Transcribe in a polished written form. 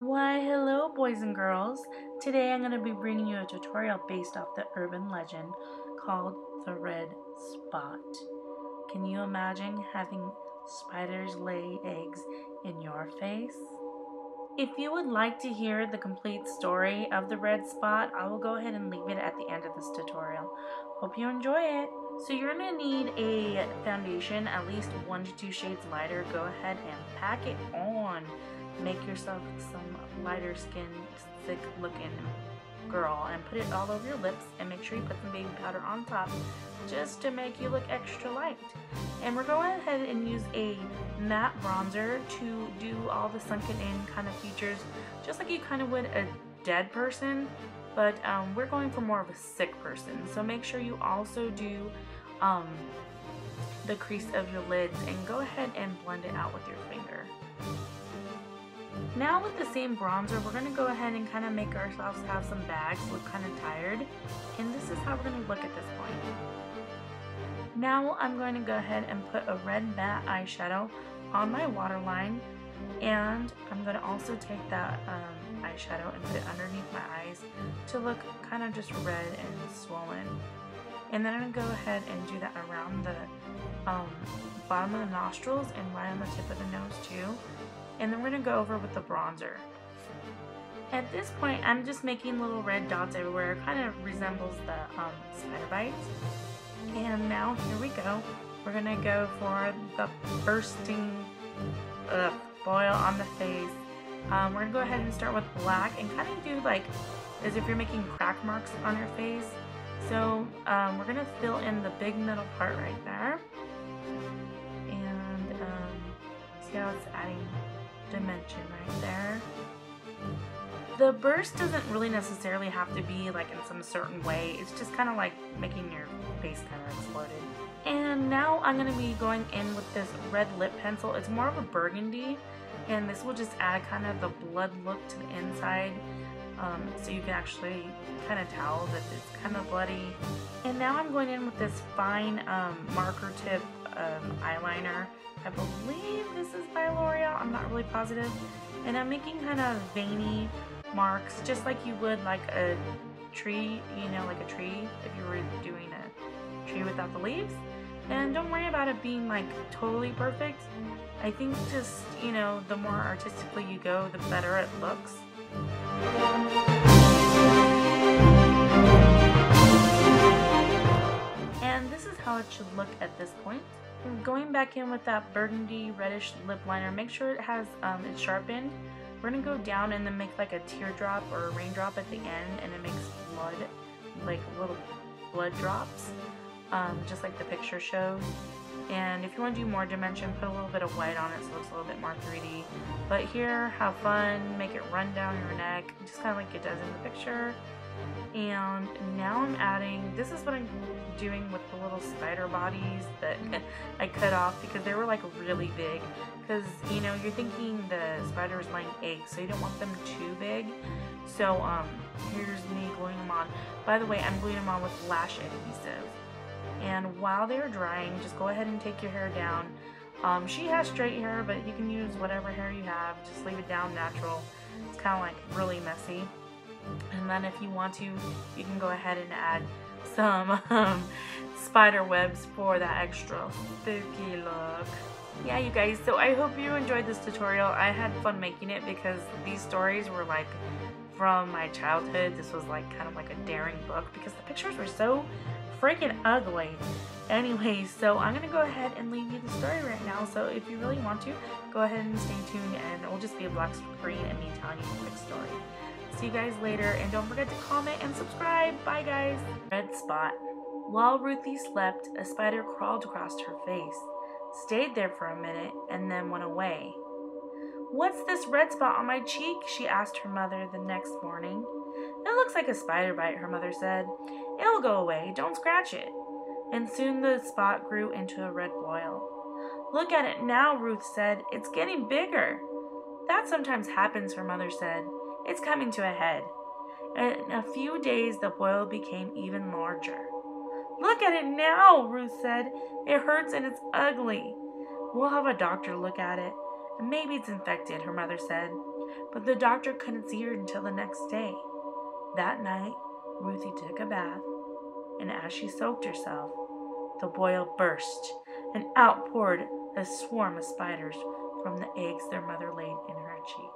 Why, hello, boys and girls. Today I'm going to be bringing you a tutorial based off the urban legend called the red spot. Can you imagine having spiders lay eggs in your face? If you would like to hear the complete story of the red spot, I will go ahead and leave it at the end of this tutorial. Hope you enjoy it. So you're going to need a foundation at least 1 to 2 shades lighter. Go ahead and pack it on. Make yourself some lighter skin, thick looking girl and put it all over your lips, and make sure you put some baby powder on top just to make you look extra light. And we're going ahead and use a matte bronzer to do all the sunken in kind of features, just like you kind of would a dead person, but we're going for more of a sick person. So make sure you also do the crease of your lids and go ahead and blend it out with your finger. Now with the same bronzer, we're going to go ahead and kind of make ourselves have some bags, look kind of tired, and this is how we're going to look at this point. Now I'm going to go ahead and put a red matte eyeshadow on my waterline, and I'm going to also take that eyeshadow and put it underneath my eyes to look kind of just red and swollen. And then I'm going to go ahead and do that around the bottom of the nostrils and right on the tip of the nose too. And then we're going to go over with the bronzer. At this point, I'm just making little red dots everywhere. It kind of resembles the spider bites. And now here we go. We're going to go for the bursting boil on the face. We're going to go ahead and start with black and kind of do like as if you're making crack marks on your face. So we're going to fill in the big middle part right there. And see how it's adding dimension right there. The burst doesn't really necessarily have to be like in some certain way. It's just kind of like making your face kind of exploded. And now I'm going to be going in with this red lip pencil. It's more of a burgundy, and this will just add kind of the blood look to the inside, so you can actually kind of tell that it's kind of bloody. And now I'm going in with this fine marker tip eyeliner. I believe this is by L'Oreal, I'm not really positive. And I'm making kind of veiny marks, just like you would like a tree, you know, like a tree if you were doing a tree without the leaves. And don't worry about it being like totally perfect. I think just, you know, the more artistically you go, the better it looks. And this is how it should look at this point. Going back in with that burgundy reddish lip liner, make sure it has it's sharpened. We're gonna go down and then make like a teardrop or a raindrop at the end, and it makes blood, like little blood drops, just like the picture shows. And if you want to do more dimension, put a little bit of white on it so it looks a little bit more 3D. But here, have fun, make it run down your neck, just kind of like it does in the picture. And now I'm adding, this is what I'm doing with the little spider bodies that I cut off because they were like really big. Because, you know, you're thinking the spider is laying eggs, so you don't want them too big. So, here's me gluing them on. By the way, I'm gluing them on with lash adhesive. And while they're drying, just go ahead and take your hair down. She has straight hair, but you can use whatever hair you have. Just leave it down natural. It's kind of like really messy. And then if you want to, you can go ahead and add some spider webs for that extra spooky look. Yeah, you guys, so I hope you enjoyed this tutorial. I had fun making it because these stories were like from my childhood. This was like kind of like a daring book because the pictures were so freaking ugly. Anyways, so I'm gonna go ahead and leave you the story right now. So if you really want to, go ahead and stay tuned, and it will just be a black screen and me telling you a quick story. See you guys later, and don't forget to comment and subscribe. Bye guys. Red spot. While Ruthie slept, a spider crawled across her face, stayed there for a minute, and then went away. "What's this red spot on my cheek?" she asked her mother the next morning. "It looks like a spider bite," her mother said. "It'll go away, don't scratch it." And soon the spot grew into a red boil. "Look at it now," Ruth said. "It's getting bigger." "That sometimes happens," her mother said. "It's coming to a head." In a few days, the boil became even larger. "Look at it now," Ruth said. "It hurts and it's ugly." "We'll have a doctor look at it. Maybe it's infected," her mother said. but the doctor couldn't see her until the next day. That night, Ruthie took a bath, and as she soaked herself, the boil burst, and out poured a swarm of spiders from the eggs their mother laid in her cheek.